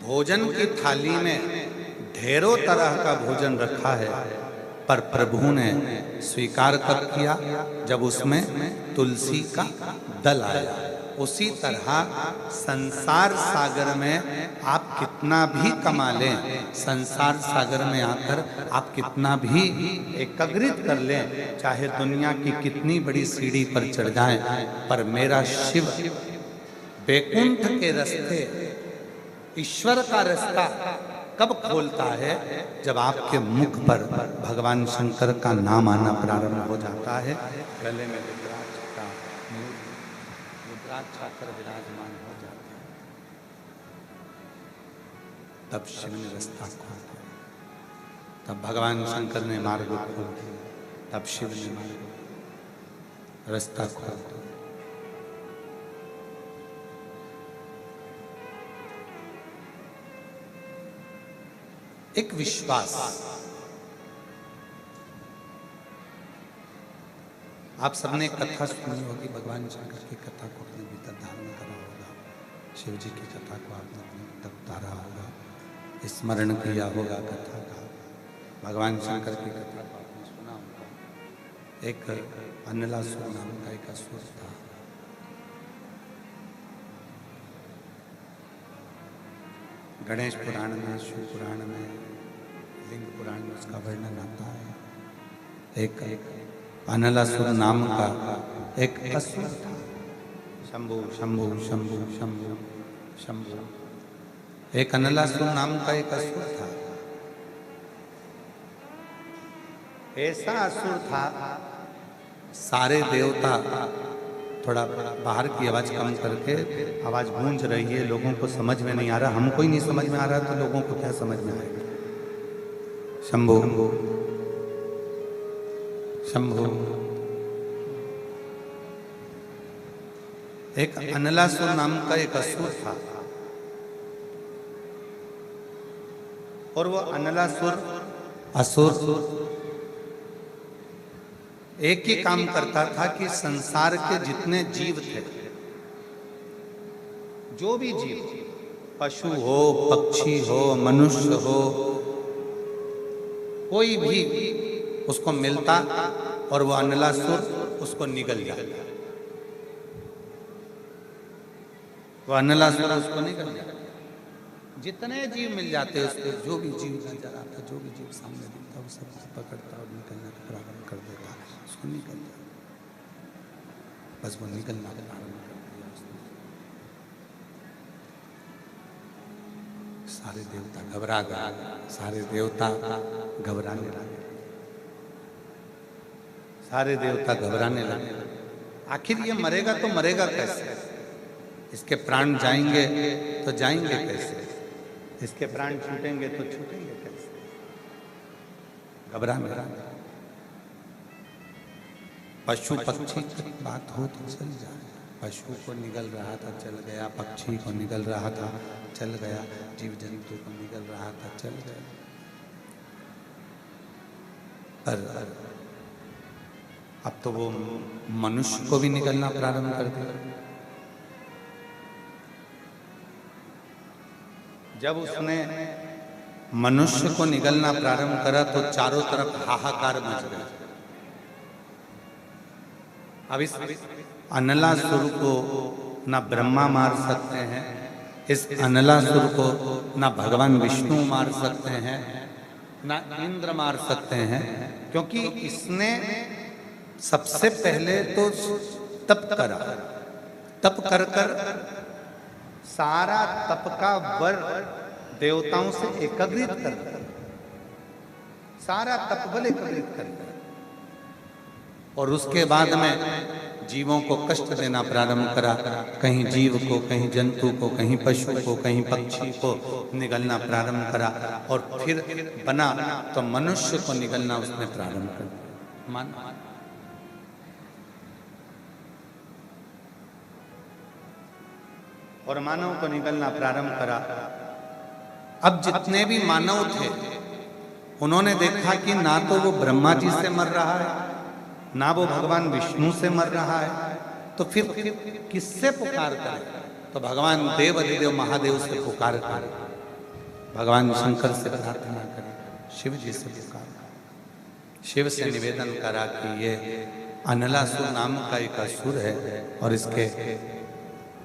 भोजन की थाली में ढेरों तरह का भोजन रखा है, पर प्रभु ने स्वीकार कब किया? जब उसमें तुलसी का दल आया। उसी तरह संसार सागर में आप कितना भी कमा लें, संसार सागर में आकर आप कितना भी एकाग्रित कर लें, चाहे दुनिया की कितनी बड़ी सीढ़ी पर चढ़ जाएं, पर मेरा शिव वैकुंठ के रास्ते, ईश्वर का रास्ता कब खोलता है? जब आपके मुख पर भगवान शंकर का नाम आना प्रारंभ हो जाता है, गले में रुद्राक्ष छाकर विराजमान हो जाते हैं, तब शिव ने रास्ता खोल दिया, तब भगवान शंकर ने मार्ग खोल दिया, तब शिव ने रास्ता खोल दिया। एक विश्वास, आप सबने कथा सुनी होगी, भगवान शंकर की कथा को अपने भीतर धारण करा होगा, शिव जी की कथा को आपने अपने भीतर उतारा होगा, स्मरण किया होगा कथा का, भगवान शंकर की कथा को आपने सुना होगा। एक अनलासुर नाम का एक असुर था, गणेश पुराण में, शिव पुराण में, लिंग पुराण में उसका वर्णन आता है। एक अनलासुर नाम का एक असुर था, शंभु शंभु शंभु शंभु शंभु, एक अनलासुर नाम का एक असुर था। ऐसा असुर था, सारे देवता, थोड़ा बाहर की आवाज कम करके, आवाज गूंज रही है, लोगों को समझ में नहीं आ रहा, हमको ही नहीं समझ में आ रहा तो लोगों को क्या समझ में आएगा? शंभु शंभु। एक अनलासुर नाम का एक असुर था, और वो अनलासुर असुर एक ही काम करता था कि संसार के जितने जीव थे, जो भी जीव, पशु हो, पक्षी हो, मनुष्य हो, कोई भी उसको मिलता और वो अनलासुर उसको निगल जाता, वो अनलासुर उसको निगल जाता। जितने जीव मिल जाते उसको, जो भी जीव नजर आता, जो भी जीव सामने दिखता, वो सब पकड़ता और निकलना प्रारंभ कर देता, उसको निकल जाता, बस वो निकलना प्रारंभ कर दिया उसने। सारे देवता घबरा गए, सारे देवता घबराने लगे, सारे देवता घबराने लगे। आखिर ये मरेगा तो मरेगा कैसे? इसके प्राण जाएंगे तो जाएंगे कैसे? इसके प्राण छूटेंगे तो छूटेंगे कैसे? घबराने लगे। पशु पक्षी की बात हो तो चल जाए, पशु को निगल रहा था चल गया, पक्षी को निगल रहा था चल गया, जीव जंतु को निगल रहा था चल गया, पर अब तो वो मनुष्य को भी निगलना प्रारंभ कर दिया। जब उसने मनुष्य को निगलना प्रारंभ करा तो चारों तरफ हाहाकार मच गया। अब इस अनलासुर को ना ब्रह्मा मार सकते हैं, इस अनलासुर को ना भगवान विष्णु मार सकते हैं, ना इंद्र मार सकते हैं, क्योंकि इसने सबसे पहले तो तप करा, तप कर कर सारा तप का वर देवताओं से एकत्रित कर, सारा तप बल एकत्रित कर, और उसके बाद में जीवों को कष्ट देना प्रारंभ करा, कहीं जीव को, कहीं जंतु को, कहीं पशु को, कहीं पक्षी को निगलना प्रारंभ करा, और फिर बना तो मनुष्य को निगलना उसने प्रारंभ कर दिया। मान और मानव को निगलना प्रारंभ करा। अब जितने भी मानव थे उन्होंने देखा कि ना तो वो ब्रह्मा जी से मर रहा है, ना वो भगवान विष्णु से मर रहा है, तो फिर किससे पुकार करें? तो भगवान देव अधिदेव महादेव से पुकार करें। भगवान शंकर से प्रार्थना करी, शिव जी से पुकारा, शिव से निवेदन करा कि ये अनलासुर नाम का एक असुर है और इसके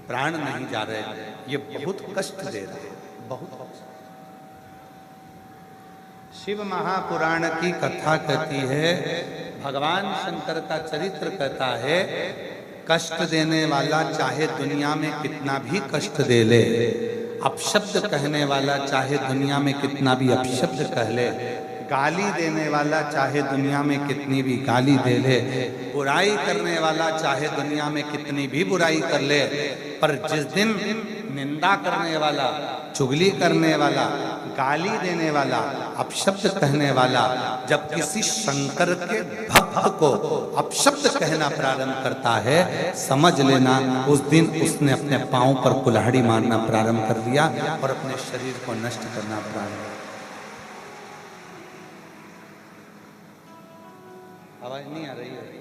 प्राण नहीं जा रहे, ये बहुत कष्ट दे रहा है, बहुत। शिव महापुराण की कथा कहती है, भगवान शंकर का चरित्र कहता है, कष्ट देने वाला चाहे दुनिया में कितना भी कष्ट दे ले, अपशब्द कहने वाला चाहे दुनिया में कितना भी अपशब्द कह ले, गाली देने वाला चाहे दुनिया में कितनी भी गाली दे ले, बुराई करने वाला चाहे दुनिया में कितनी भी बुराई कर ले, पर जिस दिन निंदा करने वाला, चुगली करने वाला, गाली देने वाला, अपशब्द कहने वाला जब किसी शंकर के भक्त को अपशब्द कहना प्रारंभ करता है, समझ लेना उस दिन उसने अपने पांव पर कुल्हाड़ी मारना प्रारंभ कर दिया और अपने शरीर को नष्ट करना प्रारंभ। आवाज नहीं आ रही है?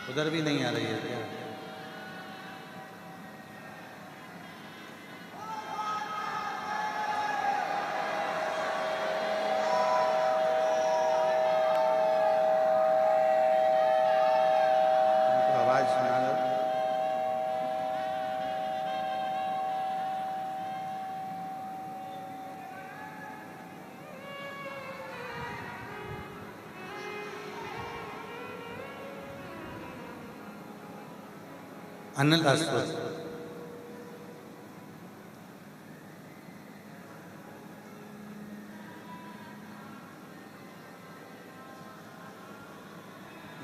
उधर भी नहीं आ रही है क्या? तुमको आवाज सुना लो। अनलासुर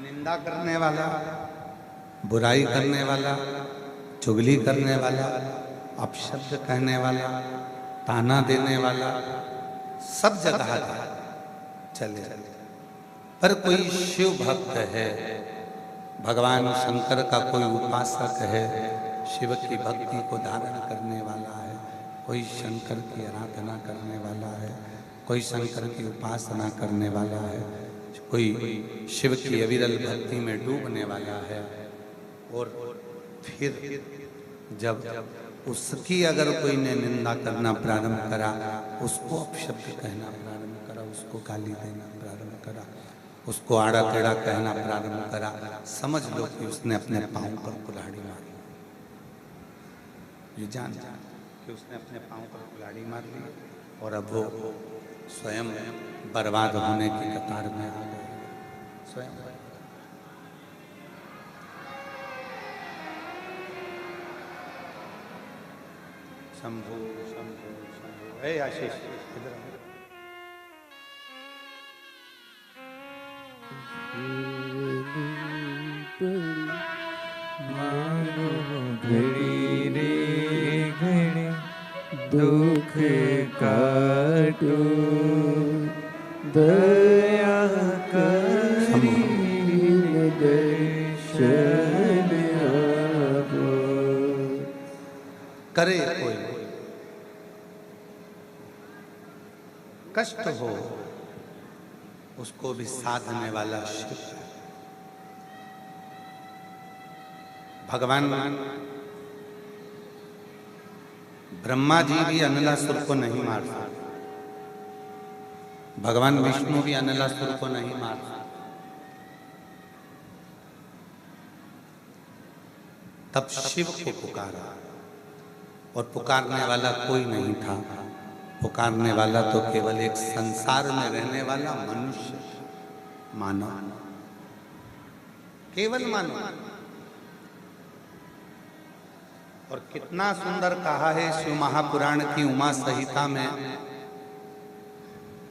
निंदा करने वाला, बुराई करने वाला, चुगली करने वाला, अपशब्द कहने वाला, ताना देने वाला, सब जगह चले। पर कोई शिव भक्त है, भगवान शंकर का कोई उपासक है, शिव की भक्ति को धारण करने वाला है, कोई शंकर की आराधना करने वाला है, कोई शंकर की उपासना करने वाला है, कोई शिव की अविरल भक्ति में डूबने वाला है, और फिर जब उसकी अगर कोई ने निंदा करना प्रारंभ करा, उसको अपशब्द कहना प्रारंभ करा, उसको गाली देना प्रारंभ करा, उसको आड़ा टेढ़ा कहना प्रारंभ करा, समझ लो कि उसने अपने पांव पर कुल्हाड़ी मारी। ये जान कि उसने अपने पांव पर कुल्हाड़ी मार ली और अब वो स्वयं बर्बाद होने की कतार में आ गए। स्वयं शंभु शंभु शंभु। ए आशीष इधर घड़ी रे घड़ी दुख काटो, दया करी दर्शन आपो। करे कोई कष्ट हो, उसको भी साधने वाला शिव है। भगवान ब्रह्मा जी भी अनलासुर को नहीं मार सकते, भगवान विष्णु भी अनलासुर को नहीं मार सकते। तब शिव को पुकारा और पुकारने वाला कोई नहीं था, पुकारने वाला तो केवल एक संसार में रहने वाला मनुष्य, मानव, केवल मानव। और कितना सुंदर कहा है शिव महापुराण की उमा संहिता में,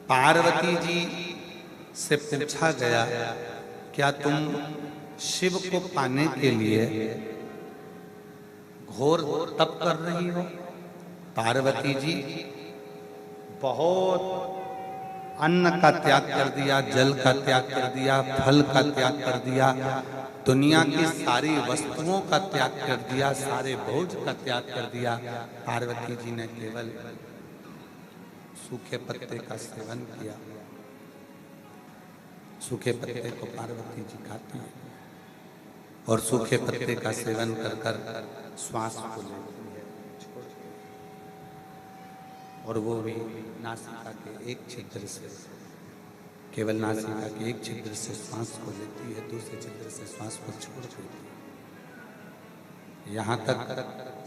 पार्वती जी से पूछा गया, क्या तुम शिव को पाने के लिए घोर तप कर रही हो? पार्वती जी बहुत अन्न का त्याग कर दिया, जल का त्याग कर दिया, फल का त्याग कर दिया, दुनिया की सारी वस्तुओं का त्याग कर दिया, सारे भोज का त्याग कर दिया। पार्वती जी ने केवल सूखे पत्ते का सेवन किया। सूखे पत्ते को पार्वती जी खाती हैं और सूखे पत्ते का सेवन कर कर श्वास को लेती है, और वो भी नासिका के एक छिद्र से, केवल नासिका के एक छिद्र से श्वास को लेती है, दूसरे छिद्र से श्वास को छोड़ देती है। यहाँ तक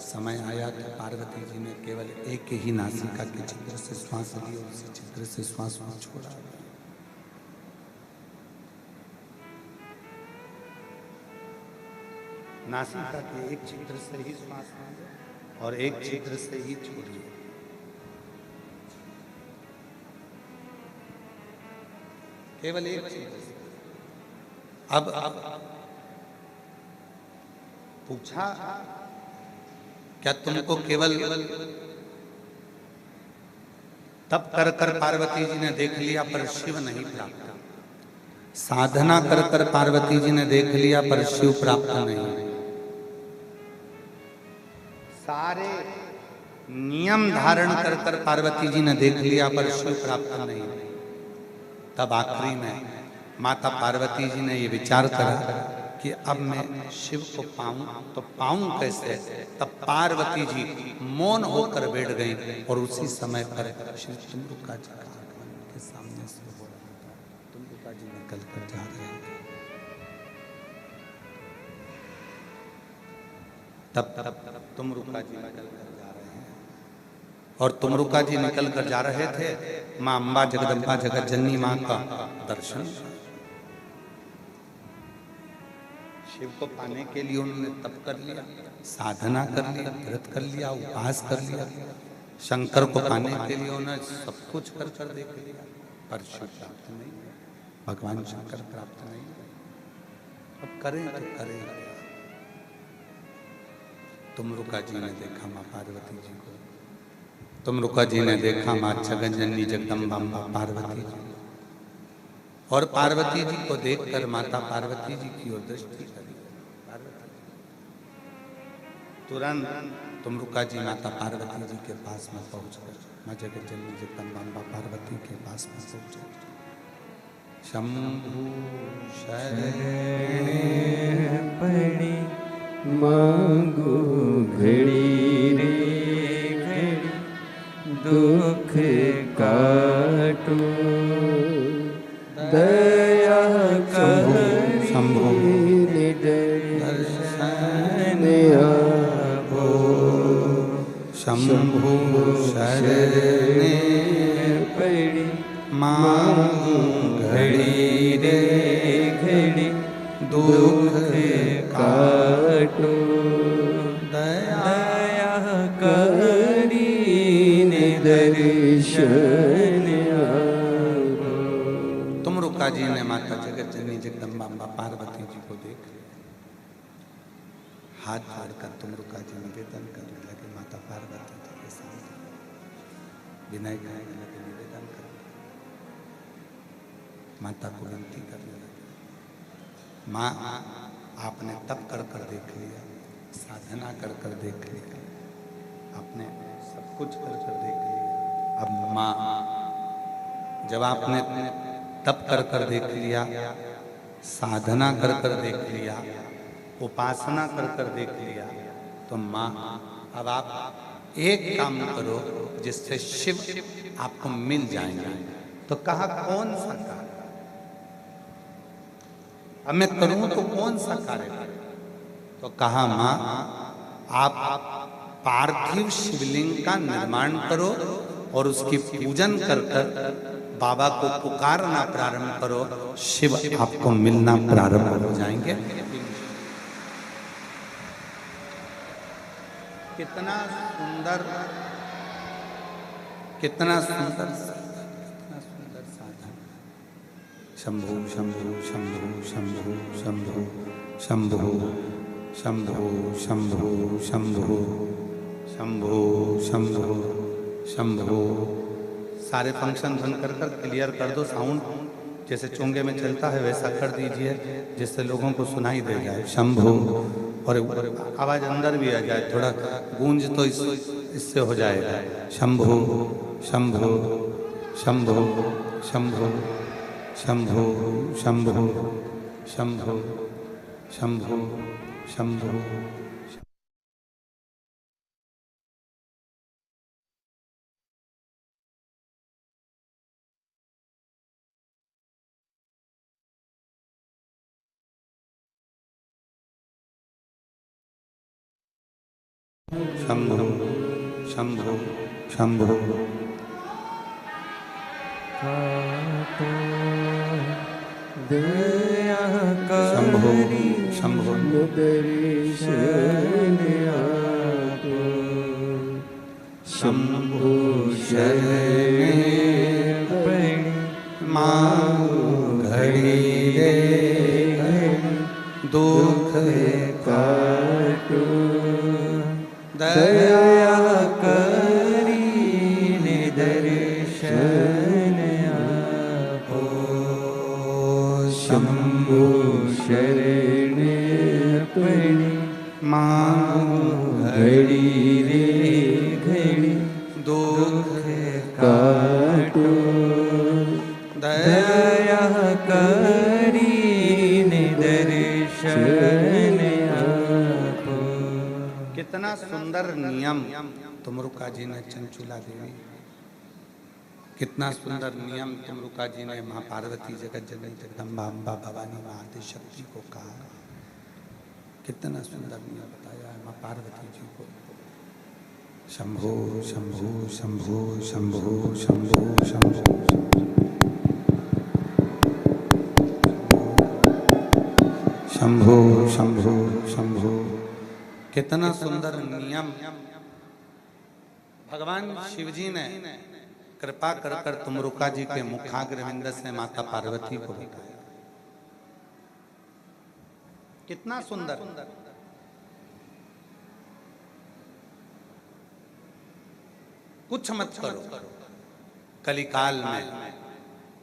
समय आया तो पार्वती जी ने केवल एक ही नासिका के छिद्र से श्वास ली और उसी छिद्र से श्वास को छोड़ा। नासिका के एक छिद्र से ही श्वास ली और एक छिद्र से ही छोड़ी। केवल एक छिद्र से। अब पूछा, क्या तुमको केवल तप कर कर पार्वती जी ने देख लिया पर शिव नहीं प्राप्त? साधना कर कर पार्वती जी ने देख लिया पर शिव प्राप्त नहीं। सारे नियम धारण कर कर पार्वती जी ने देख लिया पर शिव प्राप्त नहीं। तब आखिरी में माता पार्वती जी ने ये विचार करा कि अब मैं शिव को पाऊं तो पाऊं कैसे। तब पार्वती जी मौन होकर बैठ गई और उसी समय पर श्री तुमरुका जी का आगमन के सामने से हो रहा था। तुमरुका जी निकल कर जा रहे थे। तब तुमरुका जी निकल कर जा रहे हैं और तुमरुका जी निकल कर जा रहे थे। माँ अम्बा जगदम्बा जगत जननी माँ का दर्शन, शिव को पाने के लिए उन्होंने तप कर लिया, साधना कर लिया, व्रत कर लिया, उपवास कर लिया। शंकर को पाने के लिए उन्होंने सब कुछ कर कर देख लिया पर शिव प्राप्त नहीं, भगवान शंकर प्राप्त नहीं। अब करें तो करें। तुमरुका जी ने देखा माँ पार्वती जी को, तुमरुका जी ने देखा माँ जगज्जननी जगदम्बा पार्वती जी, और पार्वती जी को देखकर माता पार्वती जी की ओर दृष्टि करी। तुरंत तुमरुका जी माता पार्वती जी के पास में पहुंचकर माँ जगज्जननी जगदम्बा पार्वती के पास में पहुंचे। शंभु शरणे पड़ी मांगो घड़ी रे घड़ी, दुख काटो दया करी शंभु दर्शन आपो। शंभु शरणे पड़ी मांगो घड़ी रे घड़ी, दुख काटो दया करी दर्शन आपो। तुमरुका जी ने माता जगज्जननी जगदम्बा पार्वती जी को देख लिया। हाथ जोड़कर तुमरुका जी निवेदन करने लगे माता पार्वती जी के सामने, विनय करने लगे, निवेदन करने लगे, माता को विनती करने लगे। माँ, आपने तप कर कर देख लिया, साधना कर कर देख लिया, आपने सब कुछ कर कर देख लिया। अब माँ, जब आपने तप कर कर देख लिया, साधना कर कर देख लिया, उपासना कर कर देख लिया, तो माँ अब आप एक काम करो जिससे शिव आपको मिल जाएंगे। तो कहा कौन सा कार्य? अब मैं करूं तो कौन सा कार्य करूं? तो कहा माँ, आप पार्थिव शिवलिंग का निर्माण करो और उसकी पूजन कर कर बाबा को पुकारना प्रारंभ करो, शिव आपको मिलना प्रारंभ हो जाएंगे। कितना सुंदर, कितना सुंदर, कितना सुंदर साधन। शंभु शंभु शंभु शंभु शंभु शंभु शंभु शंभु शंभु शंभु शंभु शंभु। सारे फंक्शन बंद कर कर क्लियर कर दो, साउंड जैसे चोंगे में चलता है वैसा कर दीजिए जिससे लोगों को सुनाई दे जाए। शंभु, और आवाज अंदर भी आ जाए, थोड़ा गूंज तो इससे हो जाएगा। शंभु शंभु शंभु शंभु शंभो शंभो शंभो शंभो शंभो। शंभो शंभो शंभो। काटो दया शंभो करी शंभो दर्शन आपो। शंभो शरण पड़ी माँ घड़ी रे दुख काटो दया दया करी दर्शन आपो। शंभो शरण पड़ी माँ घड़ी रे घड़ी दुख काटो दया दया करी दर्शन आपो। कितना सुंदर नियम तुमरुका जी ने चंचुला देवी, कितना सुंदर नियम तुमरुका जी ने माँ पार्वती जगत जननी जगदम्बा अम्बा भवानी माँ आदि शक्ति को कहा। कितना सुंदर नियम बताया है माँ पार्वती जी को। शंभो शंभो शंभो शंभो शंभो शंभो। शंभो शंभो शंभो। कितना सुंदर नियम भगवान शिव जी ने कृपा कर कर तुमरुका जी के मुखाग्रविंद से माता पार्वती को बताया। कितना सुंदर। कुछ मत करो, कलिकाल में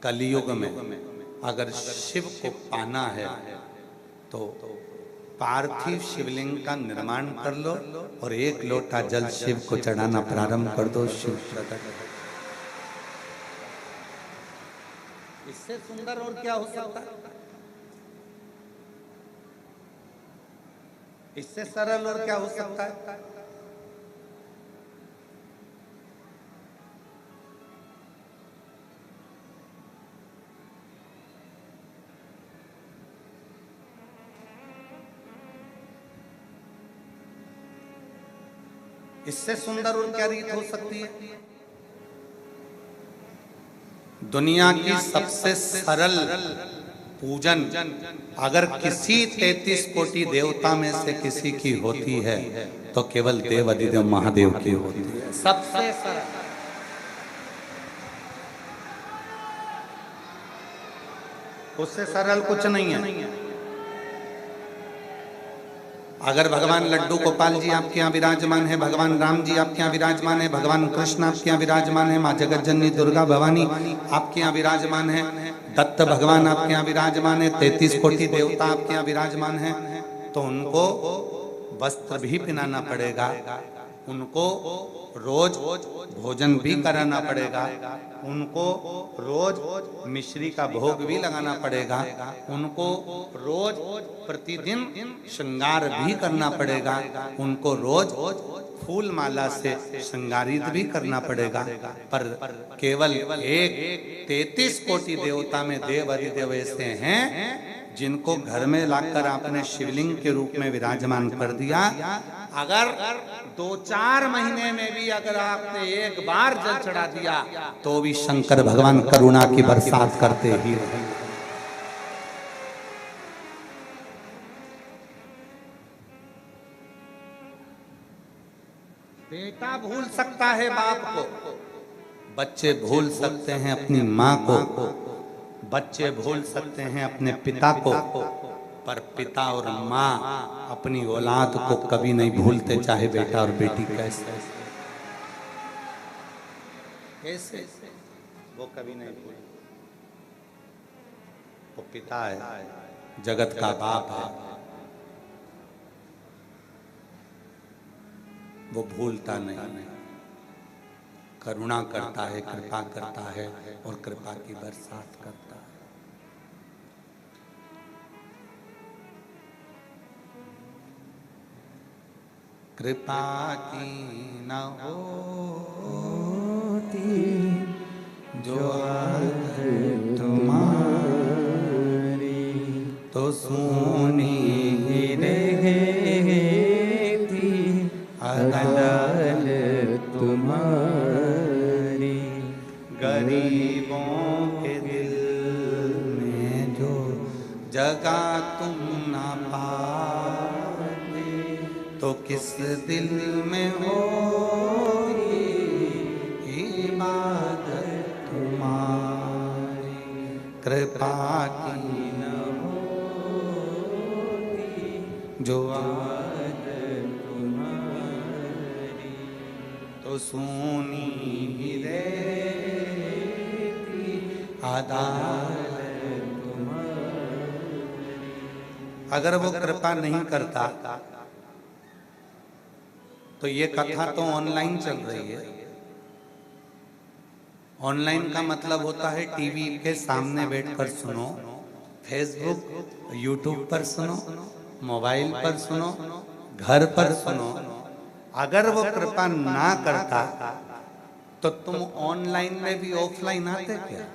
कलियुग में अगर शिव को पाना है तो पार्थिव शिवलिंग का निर्माण कर लो और एक लोटा जल शिव को चढ़ाना प्रारंभ कर दो। शिव प्रकट। इससे सुंदर और क्या हो सकता है? इससे सरल और क्या हो सकता है? इससे सुंदर और क्या रीत हो सकती है? दुनिया की सबसे सरल पूजन अगर किसी 33 कोटि देवता में से किसी की होती है तो केवल देव अधिदेव महादेव की होती है। सबसे सरल। उससे सरल कुछ नहीं है। अगर भगवान लड्डू गोपाल जी आपके यहाँ विराजमान है, भगवान राम जी आपके यहाँ विराजमान है, भगवान कृष्ण आपके यहाँ विराजमान है, माँ जगत जननी दुर्गा भवानी आपके यहाँ विराजमान है, दत्त भगवान आपके यहाँ विराजमान है, 33 कोटि देवता आपके यहाँ विराजमान है, तो उनको वस्त्र भी पहनाना पड़ेगा, उनको रोज भोजन भी कराना पड़ेगा, उनको रोज मिश्री का भोग भी लगाना पड़ेगा, उनको रोज प्रतिदिन श्रृंगार भी करना पड़ेगा, उनको रोज फूल माला से श्रृंगारित भी करना पड़ेगा। पर केवल एक 33 कोटि देवता में देव अधिदेव ऐसे हैं जिनको घर में लाकर आपने शिवलिंग के रूप में विराजमान कर दिया। अगर 2-4 महीने में भी अगर आपने एक बार जल चढ़ा दिया तो भी शंकर भगवान करुणा की बरसात करते ही रहे। बेटा भूल सकता है बाप को, बच्चे भूल सकते हैं अपनी माँ को, बच्चे भूल सकते हैं अपने पिता को, पर पिता और माँ अपनी औलाद को कभी नहीं भूलते, चाहे बेटा और बेटी कैसे कैसे वो कभी नहीं भूलते। वो पिता है, जगत का बाप है, वो भूलता नहीं, करुणा करता है, कृपा करता है और कृपा की बरसात करता है। कृपा की न होती जो आदत तुम्हारी तो सोनी ही रहती अदालत तुम्हारी। गरीबों के दिल में जो जगह तुम न पाते तो किस दिल में हो इबादत तुम्हारी। कृपा की न होती जो आदत तुम्हारी तो सोनी ही रहती अदालत तुम्हारी। अगर वो कृपा नहीं करता तो ये कथा तो ऑनलाइन चल रही है। ऑनलाइन का मतलब होता है टीवी के सामने बैठकर सुनो, फेसबुक यूट्यूब पर सुनो, मोबाइल पर सुनो, घर पर सुनो। अगर वो कृपा ना करता तो तुम ऑनलाइन में भी ऑफलाइन आते क्या?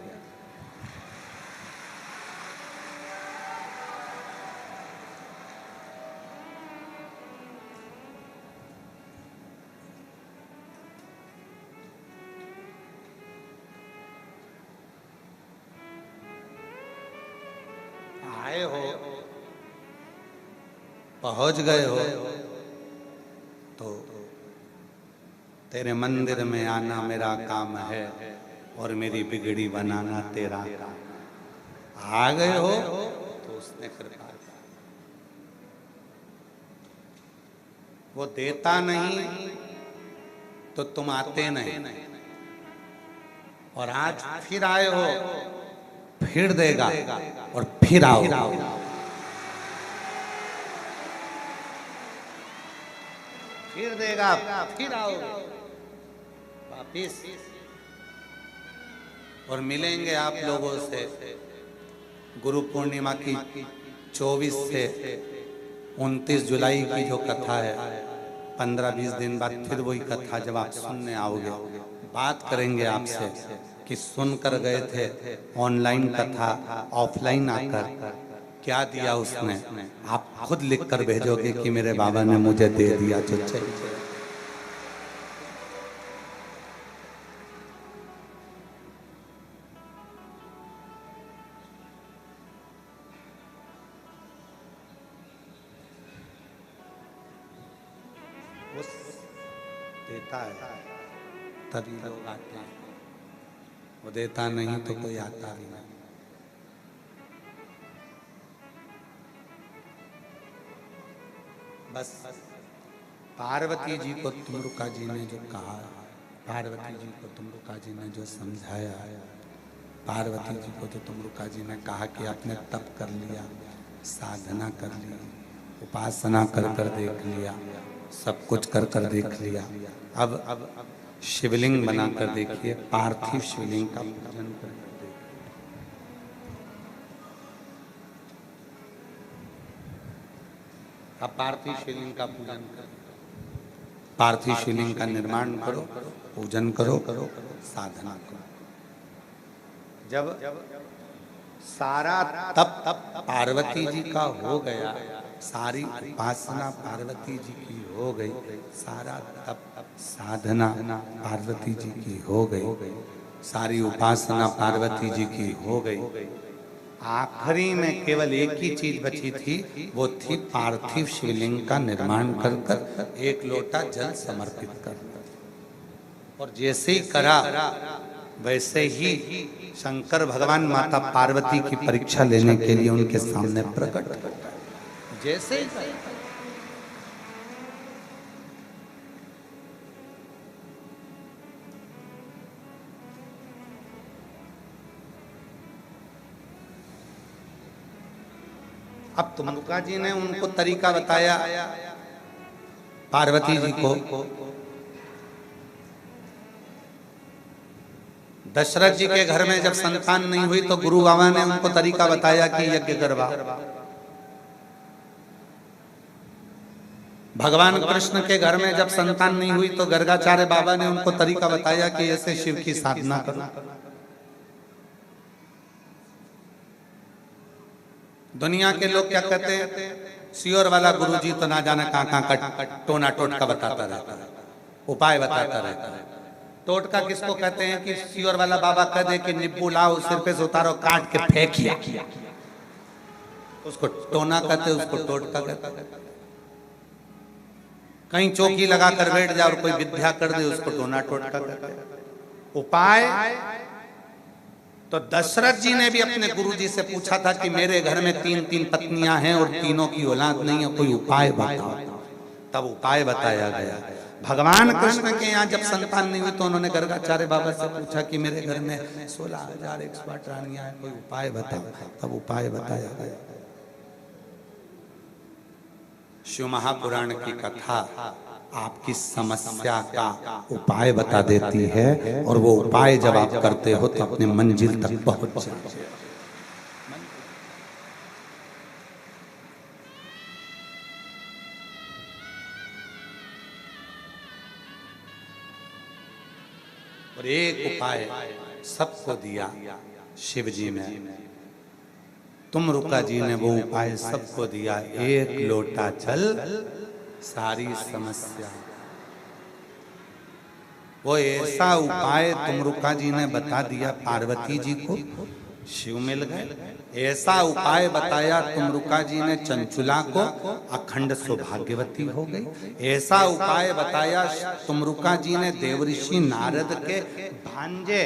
आए हो, पहुंच गए हो तो तेरे मंदिर में आना मेरा काम है और मेरी बिगड़ी बनाना तेरा काम। आ गए हो तो उसने कृपा। वो देता नहीं तो तुम आते नहीं, और आज फिर आए हो, फिर देगा और फिर आओ। फिर देगा, फिर आओ वापिस। और मिलेंगे आप लोगों से गुरु पूर्णिमा की 24 से 29 जुलाई की जो कथा है, 15-20 दिन बाद फिर वही कथा जब आप सुनने आओगे, बात करेंगे आपसे कि सुनकर गए थे ऑनलाइन कथा, ऑफलाइन आकर क्या दिया उसने। आप खुद लिख कर भेजोगे कि मेरे बाबा ने मुझे दे दिया जो चाहिए। देता है तभी लोग आते हैं, वो देता नहीं तो कोई आता भी नहीं। बस पार्वती जी को तुमरुका जी ने जो कहा, पार्वती जी को तुमरुका जी ने जो समझाया, पार्वती जी को जो तुमरुका जी ने कहा कि आपने तप कर लिया, साधना कर ली, उपासना कर कर देख लिया, सब कुछ कर कर देख लिया, अब शिवलिंग बनाकर देखिए, पार्थिव शिवलिंग का पूजन कर देखिए। अब पार्थिव शिवलिंग का पूजन करो, पार्थिव शिवलिंग का निर्माण करो, पूजन करो, साधना करो। जब सारा तप पार्वती जी का हो गया, सारी उपासना पार्वती जी की हो गई, सारा तप साधना पार्वती जी की हो गई, सारी उपासना पार्वती जी की हो गई, आखिरी में केवल एक ही चीज बची थी, वो थी पार्थिव शिवलिंग का निर्माण कर कर एक लोटा जल समर्पित कर। और जैसे ही करा वैसे ही शंकर भगवान माता पार्वती की परीक्षा लेने के लिए उनके सामने प्रकट हो गए। जैसे ही अब तुमरुका जी ने उनको तरीका बताया पार्वती जी को। दशरथ जी के घर में जब संतान नहीं हुई तो गुरु बाबा ने उनको तरीका बताया कि यज्ञ करवा। भगवान कृष्ण के घर में जब संतान नहीं हुई तो गर्गाचार्य बाबा ने उनको तरीका बताया कि ऐसे शिव की साधना करो। दुनिया के लोग क्या कहते हैं, सियोर वाला गुरुजी तो ना जाने कहां का टोना टोटका बताता रहता है, उपाय बताता रहता है। टोटका किसको कहते हैं कि सियोर वाला बाबा कह दे कि नींबू लाओ, सिर पे से उतारो, काट के फेंकिया, उसको टोना कहते, उसको टोटका कहते। कहीं चौकी लगा कर बैठ जाए और कोई विद्या कर दे, उसको टोना टोटका कहते। उपाय तो दशरथ जी ने भी अपने गुरुजी से पूछा था कि मेरे घर में 3 पत्नियां हैं और तीनों की औलाद नहीं है, कोई उपाय बताओ। तब उपाय बताया गया। भगवान कृष्ण के यहाँ जब संतान नहीं हुई तो उन्होंने गर्गाचार्य बाबा से पूछा कि मेरे घर में 16,108 रानियां हैं, कोई उपाय बताओ। तब उपाय बताया गया। शिव महापुराण की कथा आपकी समस्या का उपाय बता देती है, और वो उपाय जब आप करते हो तो अपने मंजिल तक पहुंच जाते हो। और एक उपाय सबको दिया शिव जी ने, तुमरुका जी ने वो उपाय सबको दिया। एक लोटा जल सारी समस्या। वो ऐसा उपाय तुमरुका जी ने बता दिया, पार्वती जी को शिव मिल गए। ऐसा उपाय बताया तुमरुका जी ने चंचुला को, अखंड सौभाग्यवती हो गई। ऐसा उपाय बताया तुमरुका जी ने देवऋषि नारद के भांजे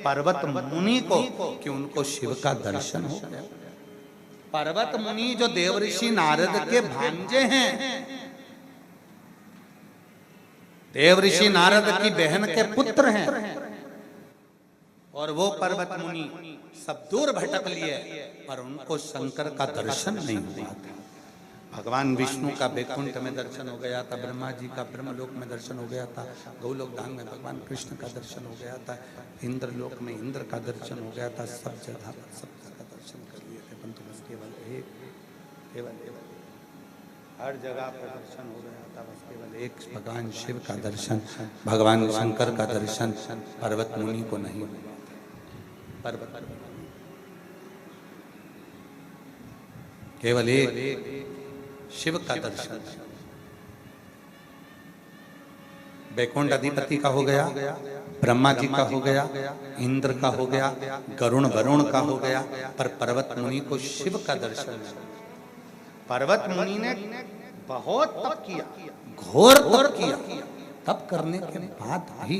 पर्वत मुनि को कि उनको शिव का दर्शन हो गया। पर्वत मुनि जो देवऋषि नारद के भांजे हैं, देवऋषि नारद की बहन के पुत्र हैं, और वो पर्वत मुनि सब दूर भटक लिए, पर उनको शंकर का दर्शन नहीं हुआ था। भगवान विष्णु का बैकुंठ में दर्शन हो गया था, ब्रह्मा जी का ब्रह्मलोक में दर्शन हो गया था, गौलोक धाम में भगवान कृष्ण का दर्शन हो गया था, इंद्रलोक में इंद्र का दर्शन हो गया था। सब जगह पर सबका दर्शन कर लिए थे, परंतु बस केवल हर जगह पर दर्शन हो गया था, बस केवल एक भगवान शिव का दर्शन, भगवान शंकर का दर्शन पर्वत मुनि को नहीं हुआ। पर्वत केवल एक शिव का दर्शन। बैकुंठ अधिपति का हो गया, ब्रह्मा जी का हो गया, इंद्र का हो गया, गरुण वरुण का हो गया, पर पर्वत मुनि को शिव का दर्शन। पर्वत मुनि ने बहुत तप किया, घोर तप किया। तप करने के बाद भी,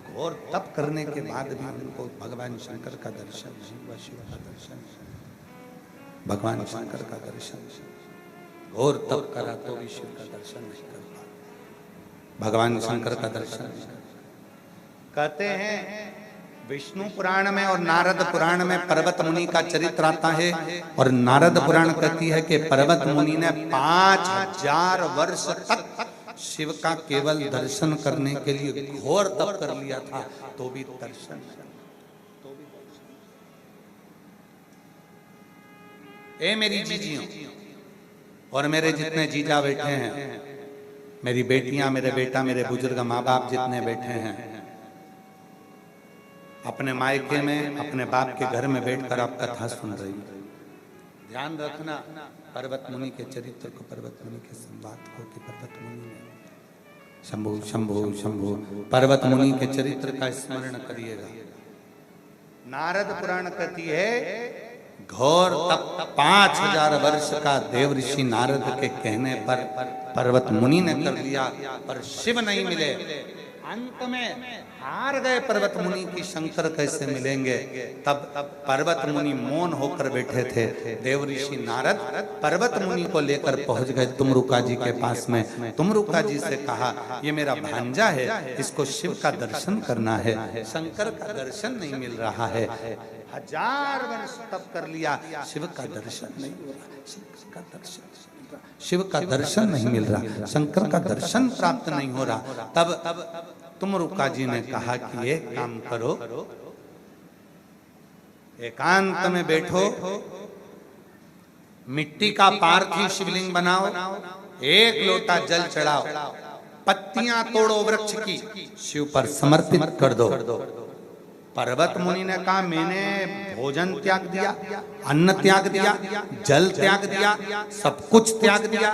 घोर तप करने के बाद भी उनको भगवान शंकर का दर्शन, शिव का दर्शन, भगवान शंकर का दर्शन। घोर तप करा तो भी शिव का दर्शन नहीं कर पा, भगवान शंकर का दर्शन। कहते हैं विष्णु पुराण में और नारद पुराण में पर्वत मुनि का चरित्र आता है, और नारद पुराण कहती है कि पर्वत मुनि ने 5000 वर्ष तक शिव का केवल दर्शन करने के लिए घोर तप कर लिया था, तो भी दर्शन। ए मेरी जीजियों और मेरे जितने जीजा बैठे हैं, मेरी बेटियां, मेरे बेटा, मेरे बुजुर्ग माँ बाप जितने बैठे हैं, अपने मायके में अपने बाप के घर में बैठकर आप कथा सुन रही हैं, ध्यान रखना पर्वत मुनि के चरित्र को, पर्वत मुनि के संवाद को, कि पर्वत मुनि ने शंभु शंभु शंभु पर्वत मुनि के चरित्र का स्मरण करिएगा। नारद पुराण कहती है घोर तप 5000 वर्ष का देवऋषि नारद के कहने पर पर्वत मुनि ने कर लिया, पर शिव नहीं मिले। अंत में हार गए पर्वत मुनि की, शंकर कैसे मिलेंगे। तब पर्वत मुनि मौन होकर बैठे थे। देवऋषि नारद पर्वत मुनि को लेकर पहुंच गए तुमरुका जी के पास में। तुमरुका जी से कहा, ये मेरा भांजा है, इसको शिव का दर्शन करना है, शंकर का दर्शन नहीं मिल रहा है। 1000 वर्ष तप कर लिया, शिव का दर्शन नहीं हो रहा, शंकर का दर्शन, शिव का दर्शन नहीं मिल रहा, शंकर का दर्शन प्राप्त नहीं हो रहा। तब तुमरुका जी ने कहा कि एक काम करो, एकांत में बैठो मिट्टी का पार्थिव शिवलिंग बनाओ, एक लोटा जल चढ़ाओ, पत्तियां तोड़ो वृक्ष की, शिव पर समर्पित कर दो। पर्वत मुनि ने कहा मैंने भोजन त्याग दिया, अन्न त्याग दिया, जल त्याग दिया, सब कुछ त्याग दिया।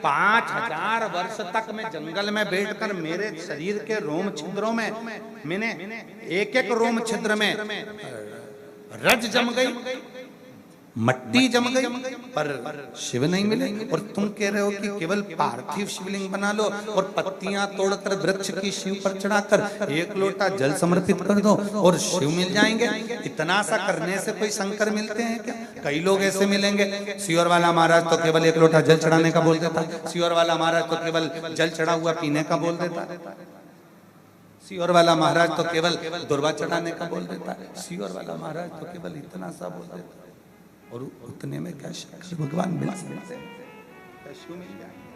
5000 वर्ष तक मैं जंगल में बैठकर मेरे शरीर के रोम छिद्रों में मैंने एक एक रोम छिद्र में रज जम गई, मट्टी जम गई, पर शिव नहीं मिले। और तुम कह रहे हो कि केवल पार्थिव शिवलिंग बना लो और पत्तियां तोड़कर वृक्ष की शिव पर चढ़ाकर एक लोटा जल समर्पित कर दो और शिव मिल जाएंगे। इतना सा करने से कोई शंकर मिलते हैं क्या? कई लोग ऐसे मिलेंगे, सियोर वाला महाराज तो केवल एक लोटा जल चढ़ाने का बोल देता, सियोर वाला महाराज तो केवल जल चढ़ा हुआ पीने का बोल देता, सियोर वाला महाराज तो केवल दुर्वा चढ़ाने का बोल देता, सियोर वाला महाराज तो केवल इतना सा बोल देता। और उतने में क्या शंकर भगवान मिल सकते हैं? क्या शिव मिल जाएंगे?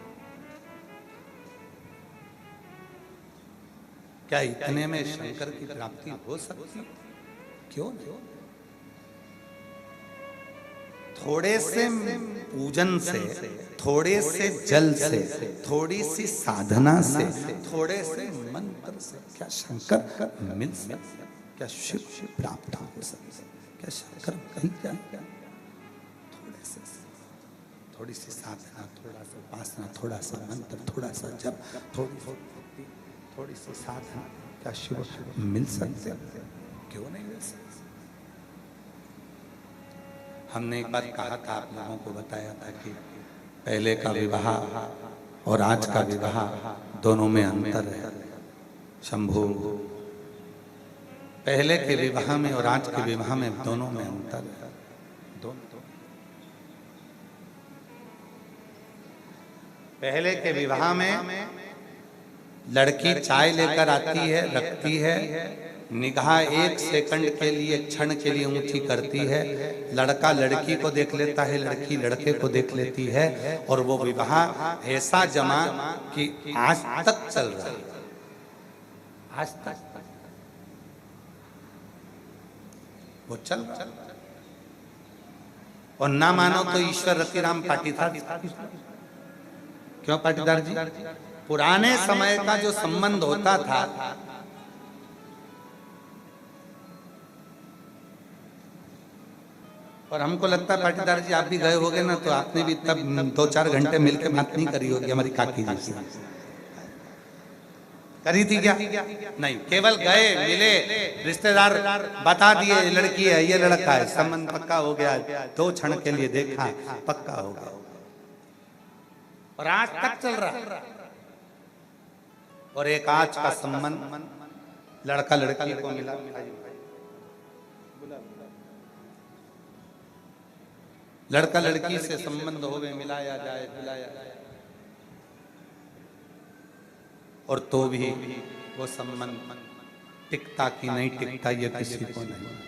क्या इतने में शंकर की प्राप्ति हो सकती? क्यों नहीं? थोड़े से पूजन से, थोड़े से जल से, थोड़ी सी साधना से, थोड़े से मंत्र से क्या शंकर मिल सकते? क्या शिव प्राप्त हो सकते? क्या शंकर मिल जाएगा? थोड़ी सी साधना, थोड़ा सा उपासना, थोड़ा सा मंत्र, थोड़ा सा जप, थोड़ी सी साधना, क्या शिव मिल सकते? क्यों नहीं मिल सकते? हमने एक बार कहा था, आप लोगों को बताया था कि पहले का विवाह और आज का विवाह दोनों में अंतर है। शंभु, पहले के विवाह में और आज के विवाह में दोनों में अंतर है। पहले के विवाह में लड़की चाय लेकर आती है, रखती है, निगाह एक सेकंड के लिए, क्षण के लिए ऊंची करती है, लड़का लड़की को देख लेता है, लड़की लड़के को देख लेती है, और वो विवाह ऐसा जमा कि आज तक चल रहा है, आज तक वो चल रहा है। और ना मानो तो ईश्वर रतिराम पाटीदार, क्यों पाटीदार जी? पुराने समय का जो संबंध होता था, और हमको लगता है पाटीदार जी आप भी गए होगे ना, तो आपने भी तब 2-4 घंटे मिलकर बात नहीं करी होगी हमारी काकी जी से। करी थी क्या? नहीं, केवल गए, मिले, रिश्तेदार बता दिए लड़की है, ये लड़का है, संबंध पक्का हो गया, 2 क्षण के लिए देखा, पक्का हो गया, और आज तक चल रहा है। और एक आज का संबंध लड़का लड़की को मिला, लड़का लड़की से संबंध हो गए, मिलाया जाए, मिलाया जाए, और तो भी वो संबंध टिकता कि नहीं टिकता ये किसी को नहीं।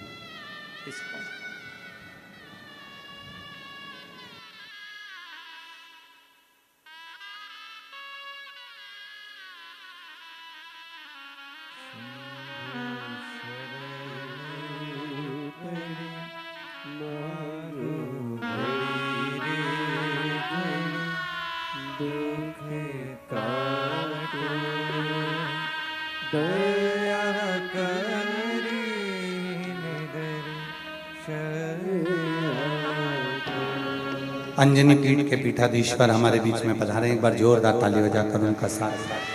अंजनी पीठ के पीठाधीश्वर हमारे बीच में पधारे, एक बार जोरदार ताली बजाकर उनका साथ।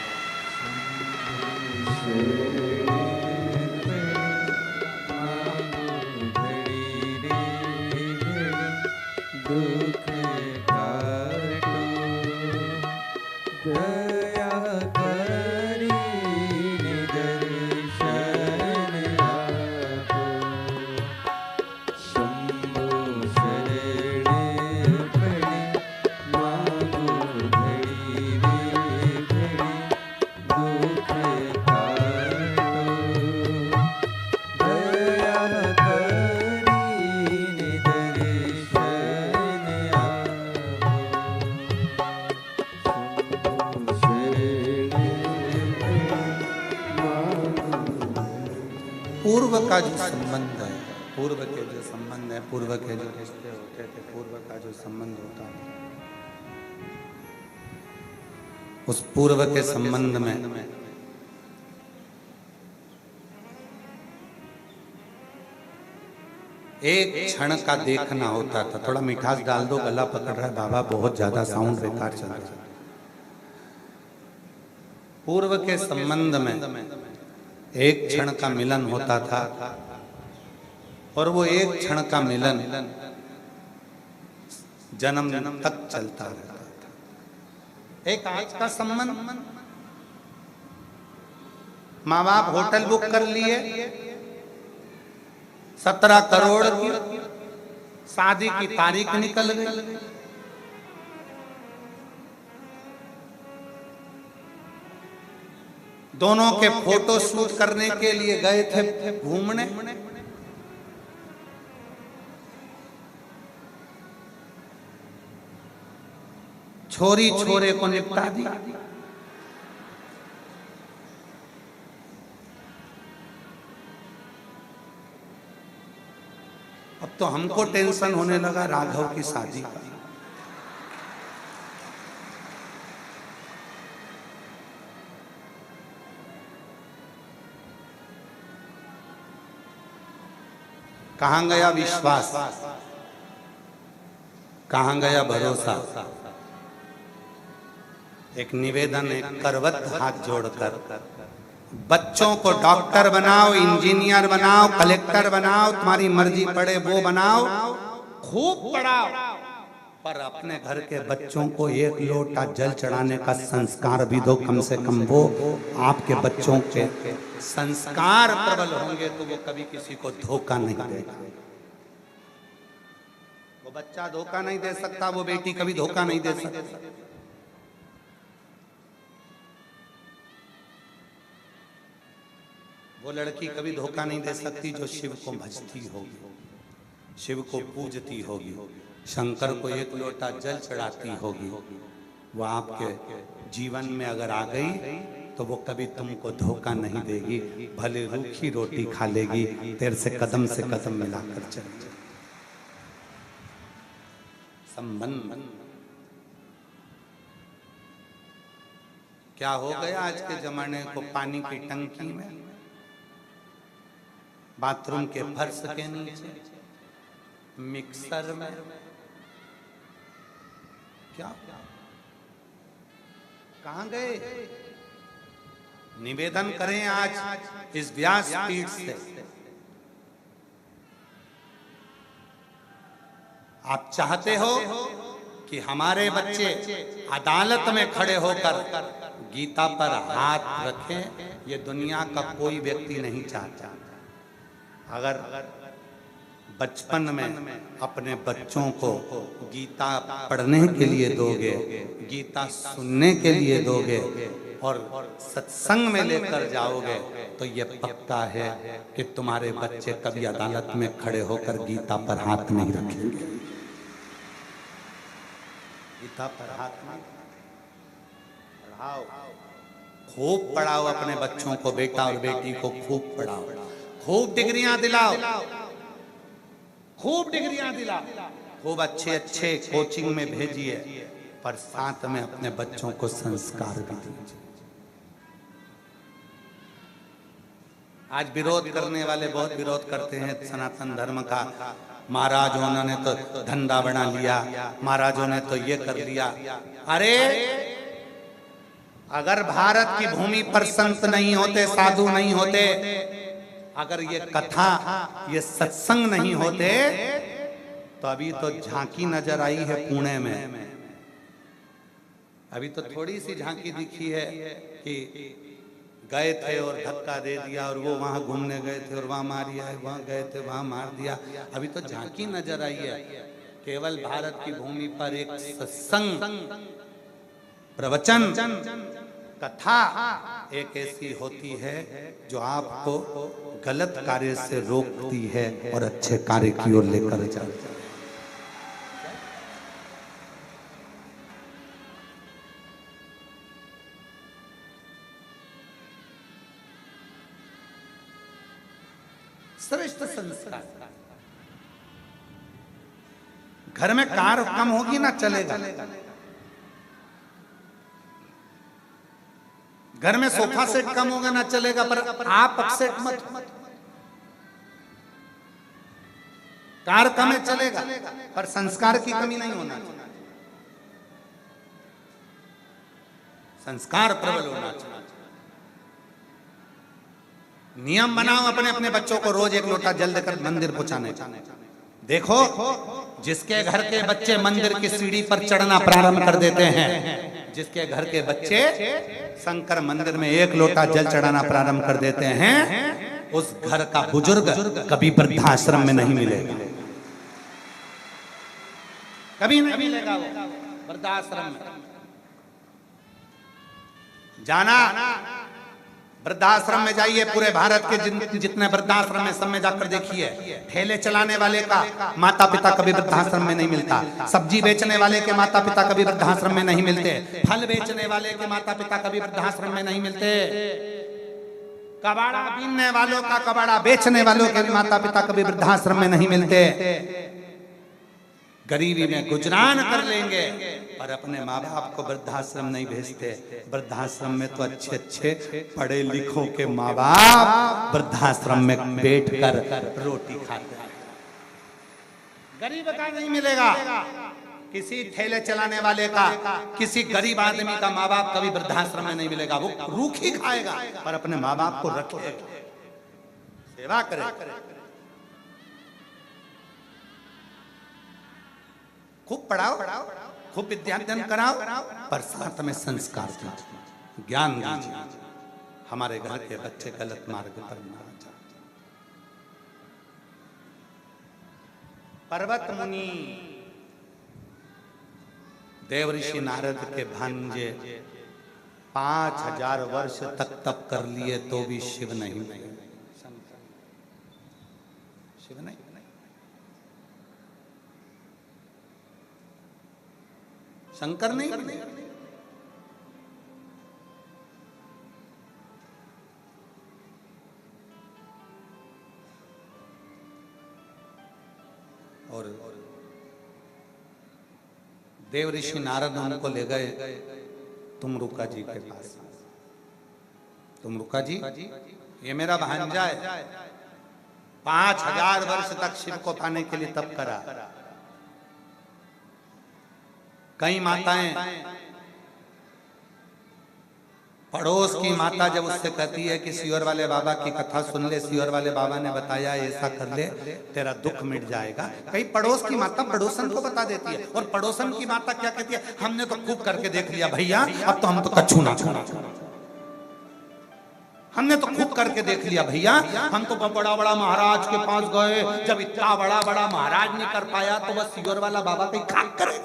पूर्व का जो संबंध है पूर्व के जो संबंध है, पूर्व के जो रिश्ते होते थे, पूर्व का जो संबंध होता है, उस पूर्व के संबंध में एक क्षण का देखना होता था। थोड़ा मिठास डाल दो, गला पकड़ रहा है बाबा, बहुत ज्यादा साउंड बेकार चल रहा है। पूर्व के संबंध में एक क्षण का मिलन होता था और वो एक क्षण का मिलन जन्म तक चलता रहता था। एक आज का संबंध, माँ बाप होटल बुक कर लिए, 17 करोड़ की शादी की तारीख निकल गई, दोनों के फोटो शूट करने के लिए गए थे घूमने, छोरी छोरे को निपटा दी। अब तो हमको टेंशन होने लगा राघव की शादी का। कहां गया विश्वास, कहां गया भरोसा। एक निवेदन, एक करवत हाथ जोड़कर, बच्चों को डॉक्टर बनाओ, इंजीनियर बनाओ, कलेक्टर बनाओ, तुम्हारी मर्जी पड़े वो बनाओ, खूब पढ़ाओ, पर अपने घर के बच्चों को एक लोटा जल चढ़ाने का संस्कार भी दो कम से कम। वो आपके बच्चों के संस्कार प्रबल होंगे तो वो कभी किसी को धोखा नहीं देगा। वो बच्चा धोखा नहीं दे सकता, वो बेटी कभी धोखा नहीं दे सकती। वो लड़की कभी धोखा नहीं दे सकती जो शिव को भजती होगी, शिव को पूजती होगी, शंकर को एक लोटा जल चढ़ाती होगी। वो आपके जीवन में अगर आ गई तो वो कभी तुमको धोखा नहीं देगी, भले रूखी रोटी खा लेगी, तेरे से कदम मिलाकर चलेगी। संबंध क्या हो गया आज के जमाने को, पानी की टंकी में, बाथरूम के फर्श के नीचे, मिक्सर में, क्या कहां गए? निवेदन करें आज इस व्यास पीठ से, आप चाहते हो कि हमारे बच्चे अदालत में खड़े होकर गीता पर हाथ रखें? ये दुनिया का कोई व्यक्ति नहीं चाहता। अगर बचपन में अपने बच्चों को गीता पढ़ने के लिए दोगे, गीता सुनने के लिए दोगे और सत्संग में लेकर जाओगे, तो ये पक्का है कि तुम्हारे बच्चे कभी अदालत में खड़े होकर गीता पर हाथ नहीं रखेंगे। गीता पर हाथ नहीं पढ़ाओ, खूब पढ़ाओ अपने बच्चों को, बेटा और बेटी को खूब पढ़ाओ, खूब डिग्रियां दिलाओ, खूब डिग्रियां दिलाओ, खूब अच्छे अच्छे कोचिंग में भेजिए, पर साथ में अपने बच्चों को संस्कार भी दीजिए। आज विरोध करने वाले बहुत विरोध करते हैं सनातन धर्म का। महाराज उन्होंने तो धंधा बना लिया, महाराजों ने तो ये कर लिया। अरे अगर भारत की भूमि पर संत नहीं होते, साधु नहीं होते, अगर ये कथा, ये सत्संग नहीं होते, तो अभी तो झांकी नजर आई है पुणे में। अभी तो थोड़ी सी झांकी दिखी है कि गए थे और धक्का दे दिया, और वो वहां घूमने गए थे और वहां मारिया है, वहां गए थे वहां मार दिया। अभी तो झांकी नजर आई है। केवल भारत की भूमि पर एक सत्संग, प्रवचन, कथा एक ऐसी होती है जो आपको गलत कार्य से रोकती है और अच्छे कार्य की ओर लेकर जाती है। श्रेष्ठ संस्कार, घर में कार कम होगी ना चलेगा, घर में सोफा सेट कम होगा ना चलेगा, पर आप अपसेट मत। कार कम है चलेगा, पर संस्कार की कमी नहीं होना चाहिए, संस्कार प्रबल होना चाहिए। नियम बनाओ अपने अपने बच्चों को रोज एक लोटा जल देकर मंदिर पहुंचाने का। देखो जिसके घर के बच्चे मंदिर की सीढ़ी पर चढ़ना प्रारंभ कर देते हैं, जिसके घर के बच्चे शंकर मंदिर में एक लोटा जल चढ़ाना प्रारंभ कर देते हैं, उस घर का बुजुर्ग कभी वृद्धाश्रम में नहीं मिलेगा, कभी नहीं मिलेगा वो वृद्धाश्रम में। जाना वृद्धाश्रम में जाइए, पूरे भारत के जितने वृद्धाश्रम में सब में जाकर देखिए, ठेले चलाने वाले का माता पिता कभी वृद्धाश्रम में नहीं मिलता, सब्जी बेचने वाले के माता पिता कभी वृद्धाश्रम में नहीं मिलते, फल बेचने वाले के माता पिता कभी वृद्धाश्रम में नहीं मिलते, कबाड़ा बीनने वालों का, कबाड़ा बेचने वालों के माता पिता कभी वृद्धाश्रम में नहीं मिलते। गरीबी में गुजरान कर लेंगे पर अपने माँ बाप को वृद्धाश्रम नहीं भेजते। वृद्धाश्रम में तो अच्छे अच्छे पढ़े लिखों के माँ बाप वृद्धाश्रम में बैठकर रोटी खाते हैं, गरीब का नहीं मिलेगा। किसी ठेले चलाने वाले का, किसी गरीब आदमी का माँ बाप कभी वृद्धाश्रम में नहीं मिलेगा। वो रूखी खाएगा पर अपने माँ बाप को रखे, सेवा करे, खूब पढ़ाओ, खूब विद्याध्ययन कराओ, पर साथ में संस्कार दीजिए, ज्ञान दीजिए, हमारे घर के बच्चे गलत मार्ग पर न जाए। पर्वत मुनि देवऋषि नारद के भांजे 5000 वर्ष तक तप कर लिए तो भी शिव नहीं मिले, शिव नहीं। शंकर नहीं बने। और देव ऋषि नारद उनको ले गए तुमरुका जी के पास। तुमरुका जी, ये मेरा भांजा है, 5000 वर्ष तक शिव को पाने के लिए तप करा। कई माताएं, पड़ोस की माता जब उससे कहती है कि सियोर वाले बाबा की कथा सुन ले, सियोर वाले बाबा ने बताया ऐसा कर ले तेरा दुख मिट जाएगा, कई पड़ोस की माता पड़ोसन को बता देती है। और पड़ोसन की माता क्या कहती है, हमने तो खूब करके देख लिया भैया, अब तो हम तो कच्छू ना छूना, हमने तो खूब करके देख लिया भैया, हम तो बड़ा बड़ा महाराज के पास गए, जब इतना बड़ा बड़ा महाराज नहीं कर पाया तो बस सियोर वाला बाबा कहीं खाक करे।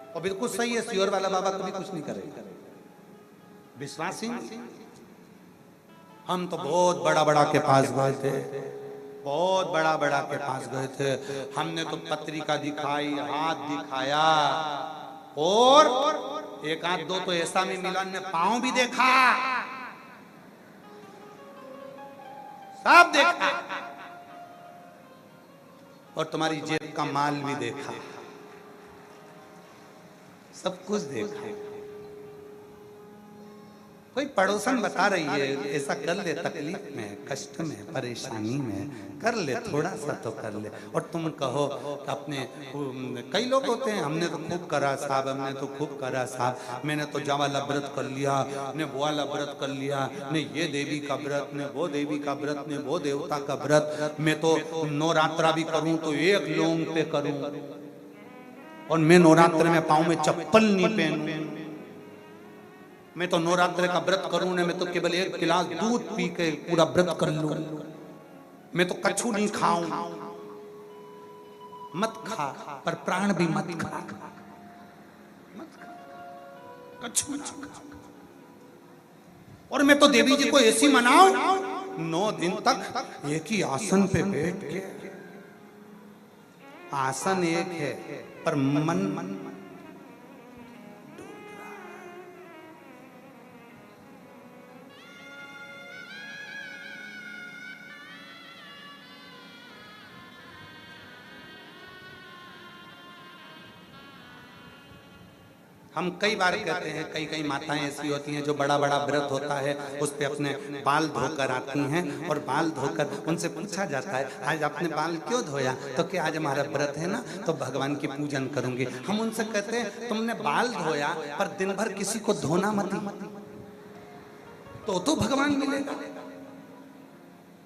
और बिल्कुल सही है, सियोर वाला बाबा कभी कुछ नहीं करेगा, विश्वासी। हम तो बहुत बड़ा बड़ा के पास गए थे, बहुत बड़ा बड़ा के पास गए थे, हमने तो पत्रिका दिखाई, हाथ दिखाया, और एक आध दो तो ऐसा में मिला, ने पांव भी देखा, सब देखा, और तुम्हारी जेब का माल भी देखा, सब कुछ देखा। कोई पड़ोसन बता रही है ऐसा कर ले, तकलीफ में, कष्ट में, परेशानी में कर ले, थोड़ा सा तो कर ले। और तुम कहो अपने, कई लोग होते हैं, हमने तो खूब करा साहब, हमने तो खूब करा साहब, मैंने तो जा वाला व्रत कर लिया, ने वो वाला व्रत कर लिया, ने ये देवी का व्रत, ने वो देवी का व्रत, ने वो देवता का व्रत, मैं तो नवरात्रा भी करूं तो एक लोंग पे करूं, और मैं नवरात्र में पाँव में चप्पल नहीं पहनूं, मैं तो नवरात्र का व्रत करूं ने, मैं तो केवल 1 गिलास दूध पी के पूरा व्रत कर लूं, मैं तो कछू नहीं खाऊं। मत खा, पर प्राण भी मत खा, कछू ना खा। और मैं तो देवी जी को ऐसी मनाऊं 9 दिन तक एक ही आसन पे बैठ के, आसन एक है पर मन हम कई बार कहते हैं, कई कई माताएं ऐसी होती हैं जो बड़ा बड़ा व्रत होता है उस पे अपने बाल धोकर आती हैं, और बाल धोकर उनसे पूछा जाता है आज आपने बाल क्यों धोया, तो क्या आज हमारा व्रत है ना तो भगवान की पूजन करूंगी। हम उनसे कहते हैं तुमने बाल धोया पर दिन भर किसी को धोना मत, तो भगवान मिलेगा।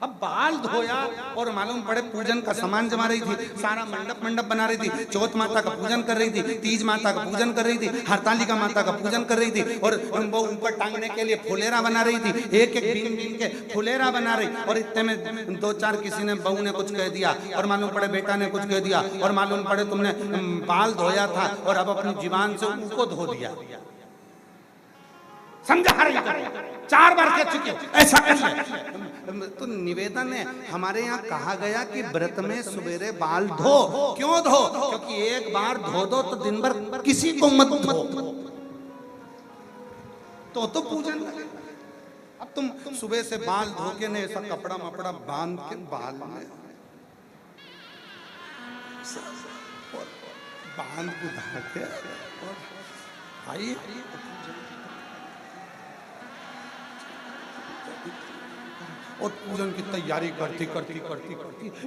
अब बाल धोया और मालूम पड़े पूजन का सामान जमा रही थी, सारा मंडप बना रही थी, चौथ माता का पूजन कर रही थी, तीज माता का पूजन कर रही थी, हरतालिका माता का पूजन कर रही थी, और वो ऊपर टांगने के लिए फुलेरा बना रही थी, एक एक बीन के फुलेरा बना रही, और इतने में दो चार किसी ने बहू ने कुछ कह दिया, और मालूम पड़े बेटा ने कुछ कह दिया, और मालूम पड़े तुमने बाल धोया था और अब अपनी जीवान से उनको धो दिया। समझा? 4 बार कह चुके ऐसा कर। तो निवेदन है, हमारे यहाँ कहा गया कि व्रत में सवेरे बाल धो। क्यों धो? क्योंकि एक बार धो दो तो दिन भर किसी को मत धो, तो पूजन। अब तुम सुबह से बाल धो के ने ऐसा कपड़ा मपड़ा बांध के बाल में बांध बुधा के आइए और पूजन की तैयारी करती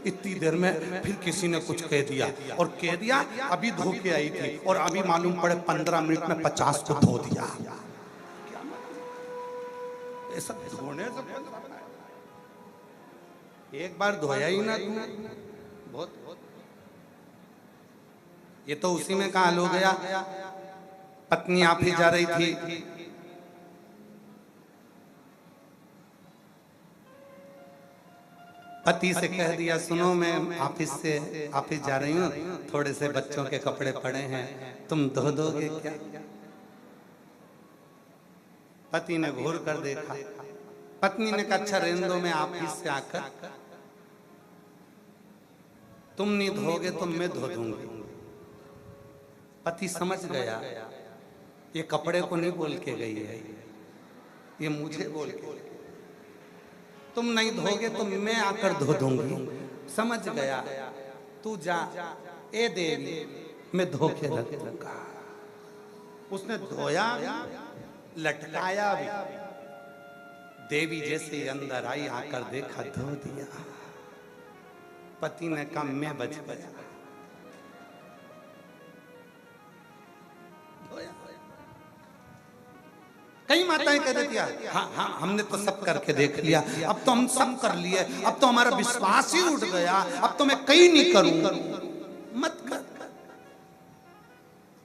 इतनी देर में फिर किसी ने कुछ कह दिया, और कह दिया अभी धो के आई थी और अभी मालूम पड़े 15 मिनट में 50 को धो दिया। ऐसा धोने से एक बार धोया ही ना तू, बहुत ये तो उसी में कहाल हो गया। पत्नी आप ही जा रही थी, पति से कह दिया सुनो मैं ऑफिस जा रही हूँ, थोड़े से बच्चों के कपड़े पड़े हैं, तुम धो दोगे क्या? पति ने घूर कर देखा, पत्नी ने कहा अच्छा रहने दो, मैं ऑफिस से आकर तुम नहीं धोगे तो मैं धो दूंगी। पति समझ गया ये कपड़े को नहीं बोल के गई है, ये मुझे बोल के, तुम नहीं धोगे तो मैं आकर धो दूंगी। समझ गया, तू जा ए देवी, मैं धो के रख लगा। उसने धोया, लटकाया भी। देवी जैसे अंदर आई, आकर देखा धो दिया। पति ने कहा मैं बच गया। कई माताएं कह देती है हाँ हमने तो सब करके देख लिया, अब तो हम सब कर लिए, अब तो हमारा विश्वास ही उठ गया, अब तो मैं कहीं नहीं करूंगा। मत कर।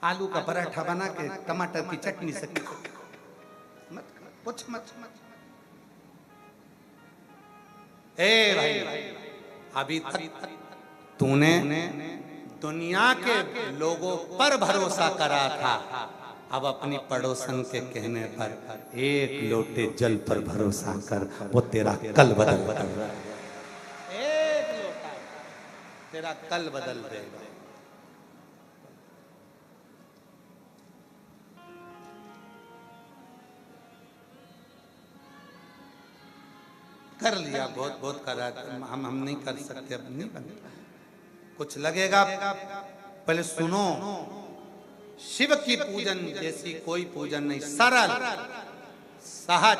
आलू का पराठा बना के टमाटर की चटनी से मत कर, कुछ मत। ए भाई, अभी तक तूने दुनिया के लोगों पर भरोसा करा था, अब अपनी पड़ोसन के कहने पर एक लोटे जल पर भरोसा कर, वो तेरा कल बदल रहा है। एक लोटा तेरा कल बदल देगा। कर लिया, बहुत करा, हम नहीं कर सकते, अब नहीं बनता। कुछ लगेगा, पहले सुनो। शिव की पूजन जैसी कोई पूजन नहीं, सरल सहज।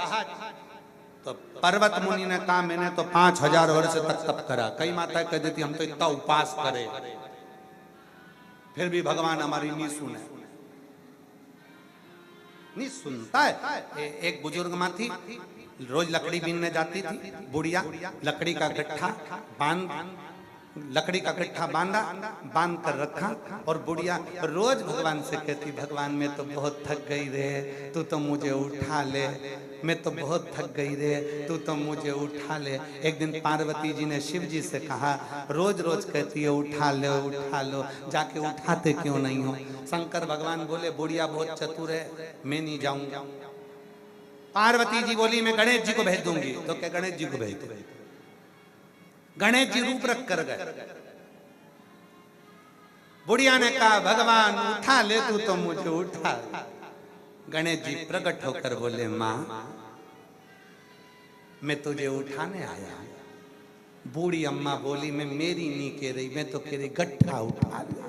तो पर्वत मुनि ने कहा मैंने तो 5000 वर्ष तक तप करा। कई माताएं कह देती हम तो इतना उपास करें फिर भी भगवान हमारी नहीं सुने, नहीं सुनता है। एक बुजुर्ग माँ थी, रोज लकड़ी बीनने जाती थी। बुढ़िया लकड़ी का गट्ठा बांध कर रखा, और बुढ़िया रोज भगवान से कहती भगवान मैं तो बहुत थक गई रे, तू तो मुझे उठा ले, मैं तो बहुत थक गई रे, तू तो मुझे उठा ले। एक दिन पार्वती जी ने शिव जी से कहा रोज रोज कहती है उठा लो, जाके उठाते क्यों नहीं हो? शंकर भगवान बोले बुढ़िया बहुत चतुर है, मैं नहीं जाऊंगा। पार्वती जी बोली मैं गणेश जी को भेज दूंगी। तो क्या गणेश जी को भेज दो? गणेश जी रूप रख कर गए। बुढ़िया ने कहा भगवान उठा ले, तू तो मुझे उठा। गणेश जी प्रकट होकर बोले माँ मैं तुझे उठाने आया हूं। बूढ़ी अम्मा बोली मैं मेरी नहीं कह रही, मैं तो कह रही गट्ठा उठा ले।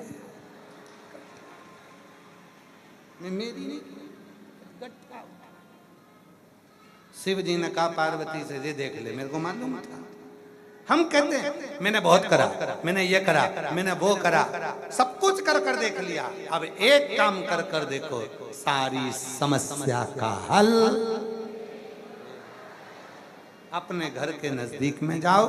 मैं मेरी नहीं, गट्टा। शिव जी ने कहा पार्वती से, ये देख ले, मेरे को मालूम था। हम कहते हैं मैंने बहुत करा, मैंने ये करा, मैंने वो करा, सब कुछ कर कर देख लिया, अब एक काम कर कर देखो, सारी समस्या का हल। अपने घर के नजदीक में जाओ,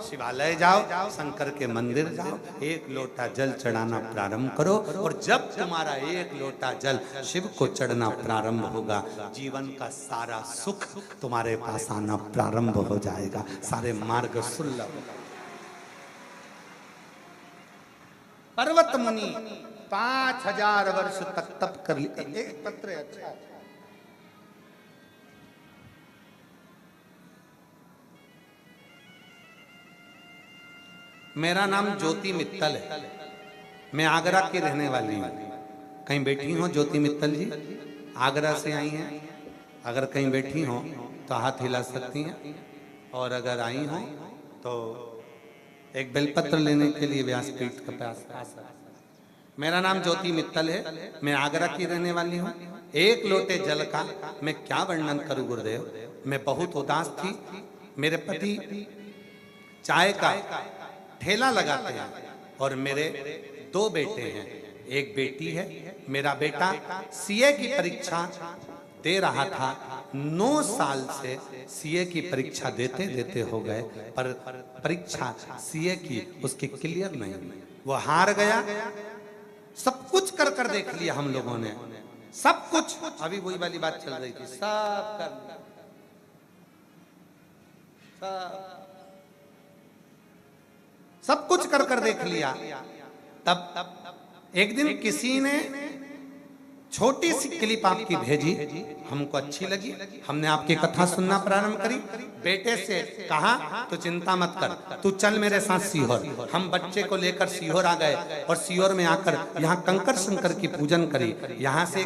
शिवालय जाओ, शंकर के मंदिर जाओ, एक लोटा जल चढ़ाना प्रारंभ करो, और जब तुम्हारा एक लोटा जल शिव को चढ़ना प्रारंभ होगा, जीवन का सारा सुख तुम्हारे पास आना प्रारंभ हो जाएगा, सारे मार्ग सुलभ। पर्वत मुनि 5000 वर्ष तक तप कर लिया। एक पत्र है, अच्छा, मेरा नाम ज्योति मित्तल है, मैं आगरा की रहने वाली हूँ। कहीं बैठी हो ज्योति मित्तल जी? आगरा से आई हैं? अगर कहीं बैठी हो तो हाथ हिला सकती हैं, और अगर आई हो तो एक बेलपत्र लेने के लिए व्यासपीठ के पास आ सकते। मेरा नाम ज्योति मित्तल है, मैं आगरा की रहने वाली हूँ। एक लोटे जल का मैं क्या वर्णन करूँ गुरुदेव, मैं बहुत उदास थी। मेरे पति चाय का ठेला लगाते हैं, और मेरे 2 बेटे हैं, एक बेटी है। मेरा बेटा सीए की परीक्षा दे रहा था, 9 साल से सीए की परीक्षा देते देते हो गए, पर परीक्षा सीए की उसकी क्लियर नहीं, वो हार गया। सब कुछ कर कर देख लिया हम लोगों ने, सब कुछ। अभी वही वाली बात चल रही थी, सब कर लिया, सब कुछ कर कर देख लिया। तब एक दिन किसी ने छोटी सी क्लिप आपकी भेजी, हमको अच्छी लगी, हमने आपकी कथा सुनना प्रारंभ करी। बेटे से कहा तो चिंता मत कर, तू चल मेरे साथ सीहोर। हम बच्चे को लेकर सीहोर आ गए, और सीहोर में आकर यहाँ कंकर शंकर की पूजन करी। यहाँ से